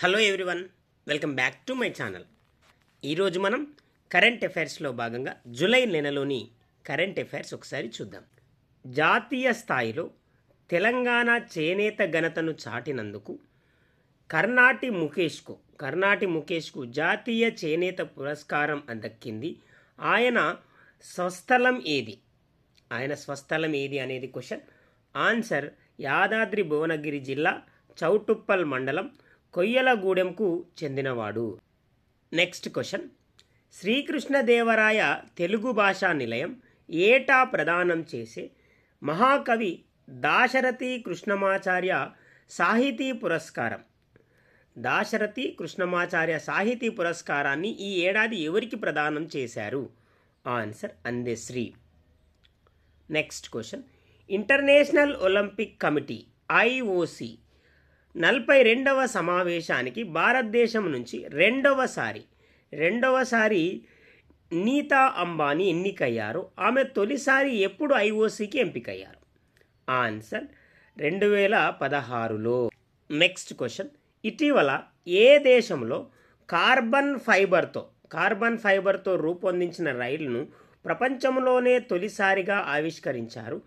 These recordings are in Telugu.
Hello everyone, welcome back to my channel. ఈరోజు మనం కరెంట్ అఫైర్స్లో భాగంగా జూలై నెలలోని కరెంట్ అఫైర్స్ ఒకసారి చూద్దాం. జాతీయ స్థాయిలో తెలంగాణ చేనేత ఘనతను చాటినందుకు కర్నాటి ముఖేష్కు జాతీయ చేనేత పురస్కారం దక్కింది. ఆయన స్వస్థలం ఏది అనేది క్వశ్చన్. ఆన్సర్ యాదాద్రి భువనగిరి జిల్లా చౌటుప్పల్ మండలం కొయ్యలగూడెంకు చెందినవాడు. Next question. శ్రీకృష్ణదేవరాయ తెలుగు భాషా నిలయం ఏటా ప్రదానం చేసే మహాకవి దాశరథి కృష్ణమాచార్య సాహితీ పురస్కారాన్ని ఈ ఏడాది ఎవరికి ప్రదానం చేశారు? Answer Andasri. Next question. International Olympic committee IOC 42వ సమావేశానికి భారతదేశం నుంచి రెండవసారి నీతా అంబానీ ఎన్నికయ్యారు. ఆమె తొలిసారి ఎప్పుడు IOCకి ఎంపికయ్యారు? ఆన్సర్ 2016లో. Next question. ఇటీవల ఏ దేశంలో కార్బన్ ఫైబర్తో రూపొందించిన రైలును ప్రపంచంలోనే తొలిసారిగా ఆవిష్కరించారు?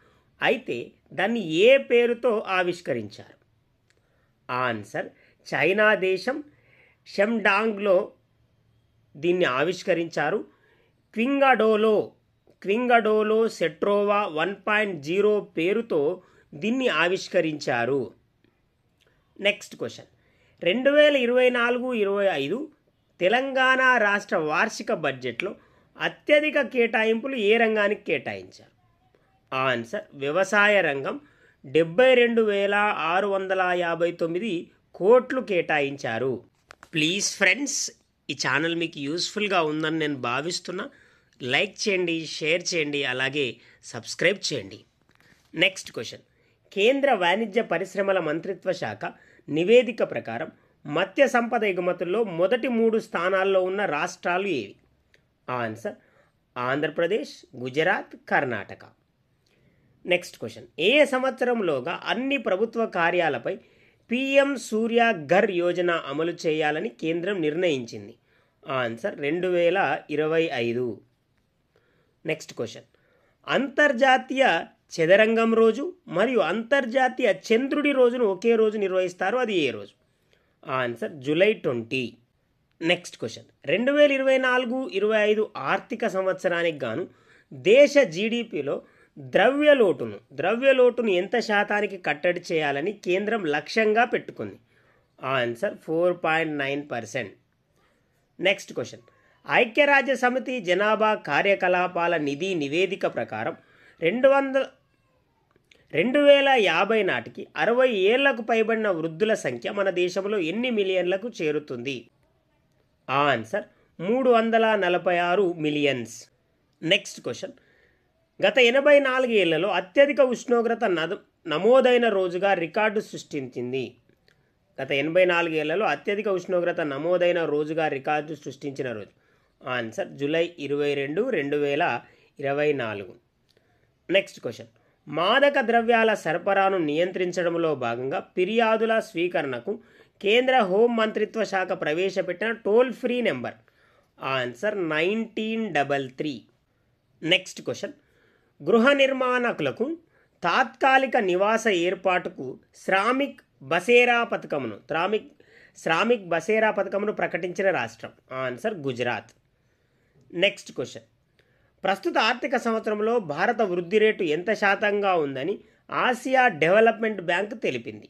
అయితే దాన్ని ఏ పేరుతో ఆవిష్కరించారు? ఆన్సర్ చైనా దేశం షెండాంగ్లో దీన్ని ఆవిష్కరించారు. క్వింగడోలో సెట్రోవా 1.0 పేరుతో దీన్ని ఆవిష్కరించారు. Next question. 2024-25 తెలంగాణ రాష్ట్ర వార్షిక బడ్జెట్లో అత్యధిక కేటాయింపులు ఏ రంగానికి కేటాయించారు? ఆన్సర్ వ్యవసాయ రంగం 72,659 కోట్లు కేటాయించారు. ప్లీజ్ ఫ్రెండ్స్, ఈ ఛానల్ మీకు యూస్ఫుల్గా ఉందని నేను భావిస్తున్నా. లైక్ చేయండి, షేర్ చేయండి, అలాగే సబ్స్క్రైబ్ చేయండి. Next question. కేంద్ర వాణిజ్య పరిశ్రమల మంత్రిత్వ శాఖ నివేదిక ప్రకారం మత్స్య సంపద ఎగుమతుల్లో మొదటి 3 స్థానాల్లో ఉన్న రాష్ట్రాలు ఏవి? Answer Andhra Pradesh, Gujarat, Karnataka. Next question. ఏ సంవత్సరంలోగా అన్ని ప్రభుత్వ కార్యాలపై PM సూర్య ఘర్ యోజన అమలు చేయాలని కేంద్రం నిర్ణయించింది? ఆన్సర్ 2025. Next question. అంతర్జాతీయ చదరంగం రోజు మరియు అంతర్జాతీయ చంద్రుడి రోజును ఒకే రోజు నిర్వహిస్తారు. అది ఏ రోజు? Answer July 20. Next question. 2024-25 ఆర్థిక సంవత్సరానికి గాను దేశ GDPలో ద్రవ్యలోటును ఎంత శాతానికి కట్టడి చేయాలని కేంద్రం లక్ష్యంగా పెట్టుకుంది? ఆన్సర్ 4.9%. Next question. ఐక్యరాజ్య సమితి జనాభా కార్యకలాపాల నిధి నివేదిక ప్రకారం 2050 నాటికి 60 ఏళ్లకు పైబడిన వృద్ధుల సంఖ్య మన దేశంలో ఎన్ని మిలియన్లకు చేరుతుంది? Answer 346 millions. Next question. గత 84 ఏళ్లలో అత్యధిక ఉష్ణోగ్రత నమోదైన రోజుగా రికార్డు సృష్టించింది? గత 84 ఏళ్లలో అత్యధిక ఉష్ణోగ్రత నమోదైన రోజుగా రికార్డు సృష్టించిన రోజు? Answer July 22, 2024. Next question. మాదక ద్రవ్యాల సరఫరాను నియంత్రించడంలో భాగంగా ఫిర్యాదుల స్వీకరణకు కేంద్ర హోం మంత్రిత్వ శాఖ ప్రవేశపెట్టిన toll free number? Answer 1933. Next question. గృహ నిర్మాణకులకు తాత్కాలిక నివాస ఏర్పాటుకు శ్రామిక్ బసేరా పథకమును ప్రకటించిన రాష్ట్రం? ఆన్సర్ గుజరాత్. Next question. ప్రస్తుత ఆర్థిక సంవత్సరంలో భారత వృద్ధి రేటు ఎంత శాతంగా ఉందని ఆసియా డెవలప్మెంట్ బ్యాంక్ తెలిపింది?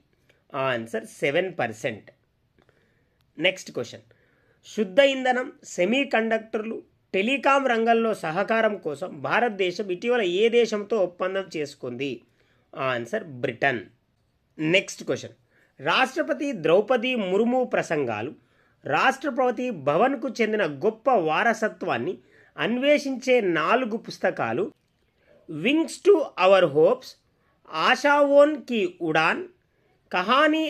ఆన్సర్ 7%. Next question. శుద్ధ ఇంధనం, సెమీ కండక్టర్లు, టెలికాం రంగంలో సహకారం కోసం భారతదేశం ఇటీవల ఏ దేశంతో ఒప్పందం చేసుకుంది? Answer Britain. Next question. రాష్ట్రపతి ద్రౌపది ముర్ము ప్రసంగాలు రాష్ట్రపతి భవన్కు చెందిన గొప్ప వారసత్వాన్ని అన్వేషించే 4 పుస్తకాలు wings to our hopes, Aashaon ki Udaan, Kahani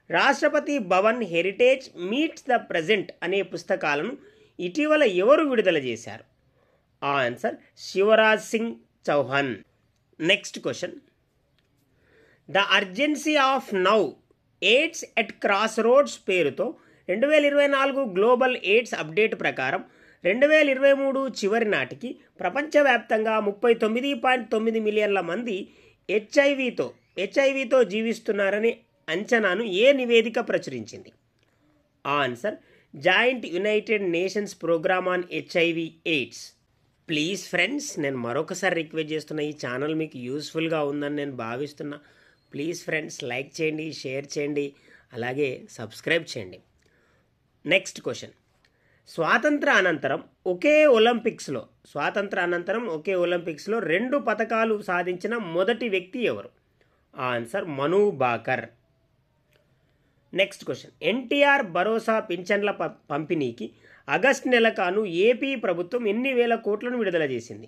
Rashtrapati Bhavan heritage meets the present అనే పుస్తకాలను ఇటీవల ఎవరు విడుదల చేశారు? Answer Shivraj Singh Chouhan. Next question. The urgency of now AIDS at crossroads పేరుతో 2024 గ్లోబల్ ఎయిడ్స్ అప్డేట్ ప్రకారం 2023 చివరి నాటికి ప్రపంచవ్యాప్తంగా 39.9 మిలియన్ల మంది హెచ్ఐవితో జీవిస్తున్నారని అంచనాను ఏ నివేదిక ప్రచురించింది? Answer joint United Nations programme on HIV AIDS. Please friends, నేను మరొకసారి రిక్వెస్ట్ చేస్తున్నా, ఈ ఛానల్ మీకు యూస్ఫుల్గా ఉందని నేను భావిస్తున్నా. ప్లీజ్ ఫ్రెండ్స్, లైక్ చేయండి, షేర్ చేయండి, అలాగే సబ్స్క్రైబ్ చేయండి. Next question. స్వాతంత్ర అనంతరం ఒకే ఒలింపిక్స్లో 2 పతకాలు సాధించిన మొదటి వ్యక్తి ఎవరు? Answer Manu Bhaker. Next question. NTR Bharosa పింఛన్ల పంపిణీకి ఆగస్టు నెలకాను ఏపీ ప్రభుత్వం ఎన్ని వేల కోట్లను విడుదల చేసింది?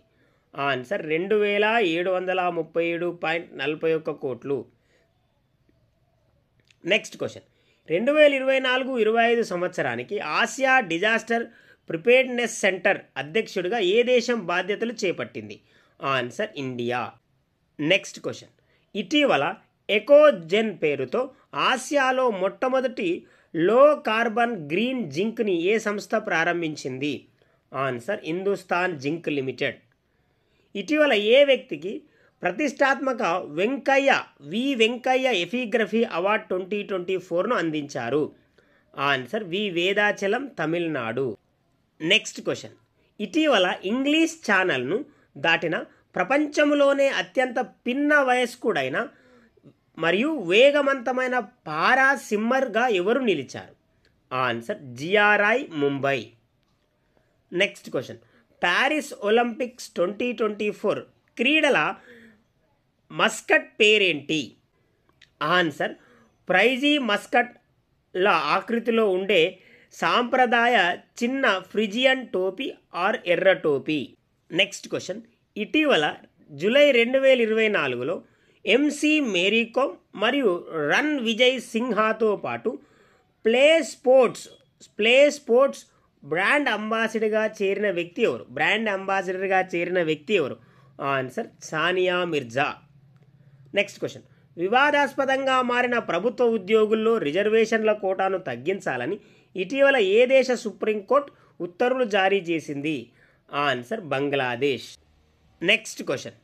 ఆన్సర్ 2737.41 కోట్లు. Next question. 2024-25 సంవత్సరానికి ఆసియా డిజాస్టర్ ప్రిపేర్డ్నెస్ సెంటర్ అధ్యక్షుడిగా ఏ దేశం బాధ్యతలు చేపట్టింది? Answer India. Next question. ఇటీవల ఎకోజెన్ పేరుతో ఆసియాలో మొట్టమొదటి లో కార్బన్ గ్రీన్ జింక్ని ఏ సంస్థ ప్రారంభించింది? Answer Hindustan zinc limited. ఇటీవల ఏ వ్యక్తికి ప్రతిష్టాత్మక వెంకయ్య ఎఫిగ్రఫీ అవార్డ్ 2024ను అందించారు? Answer V Vedachalam, Tamil Nadu. Next question. ఇటీవల ఇంగ్లీష్ ఛానల్ను దాటిన ప్రపంచంలోనే అత్యంత పిన్న వయస్కుడైన మరియు వేగవంతమైన పారా సిమ్మర్గా ఎవరు నిలిచారు? Answer Jiya Rai, Mumbai. Next question. Paris Olympics 2024 క్రీడల మస్కట్ పేరేంటి? ఆన్సర్ ప్రైజీ మస్కట్ల ఆకృతిలో ఉండే సాంప్రదాయ చిన్న ఫ్రిజియన్ టోపీ ఆర్ ఎర్ర టోపీ. Next question. ఇటీవల జూలై 2024లో ఎంసీ మేరీకోమ్ మరియు రన్ విజయ్ సింహాతో పాటు ప్లే స్పోర్ట్స్ బ్రాండ్ అంబాసిడర్గా చేరిన వ్యక్తి ఎవరు? Answer Sania Mirza. Next question. వివాదాస్పదంగా మారిన ప్రభుత్వ ఉద్యోగుల్లో రిజర్వేషన్ల కోటాను తగ్గించాలని ఇటీవల ఏ దేశ సుప్రీంకోర్టు ఉత్తర్వులు జారీ చేసింది? Answer Bangladesh. Next question.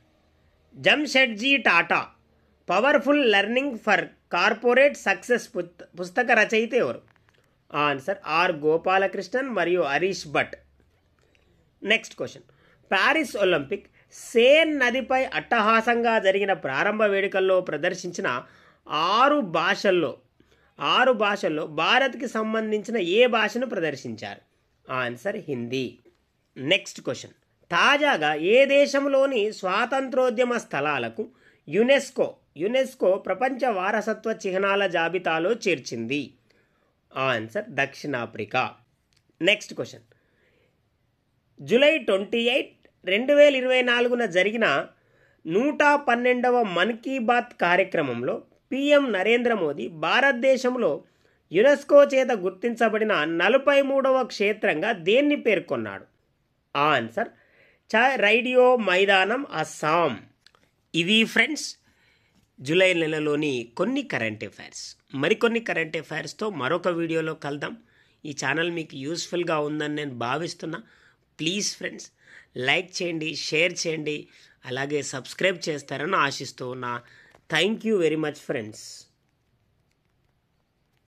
Jamshedji Tata powerful learning for corporate success పుస్తక రచయిత ఎవరు? ఆన్సర్ ఆర్ గోపాలకృష్ణన్ మరియు Harish Bhat. Next question. Paris Olympic Seine నదిపై అట్టహాసంగా జరిగిన ప్రారంభ వేడుకల్లో ప్రదర్శించిన 6 భాషల్లో భారత్కి సంబంధించిన ఏ భాషను ప్రదర్శించారు? ఆన్సర్ హిందీ. Next question. తాజాగా ఏ దేశంలోని స్వాతంత్రోద్యమ స్థలాలకు యునెస్కో ప్రపంచ వారసత్వ చిహ్నాల జాబితాలో చేర్చింది? ఆన్సర్ దక్షిణాఫ్రికా. Next question. జూలై 28, 2024న జరిగిన 112వ మన్ కీ బాత్ కార్యక్రమంలో పిఎం నరేంద్ర మోదీ భారతదేశంలో యునెస్కో చేత గుర్తించబడిన 43వ క్షేత్రంగా దేన్ని పేర్కొన్నాడు? ఆన్సర్ రైడియో మైదానం, అస్సాం. ఇవి ఫ్రెండ్స్ జూలై నెలలోని కొన్ని కరెంట్ అఫైర్స్. మరికొన్ని కరెంట్ అఫైర్స్తో మరొక వీడియోలో కలుద్దాం. ఈ ఛానల్ మీకు యూస్ఫుల్గా ఉందని నేను భావిస్తున్నా. ప్లీజ్ ఫ్రెండ్స్, లైక్ చేయండి, షేర్ చేయండి, అలాగే సబ్స్క్రైబ్ చేస్తారని ఆశిస్తూ ఉన్నా. Thank you very much friends.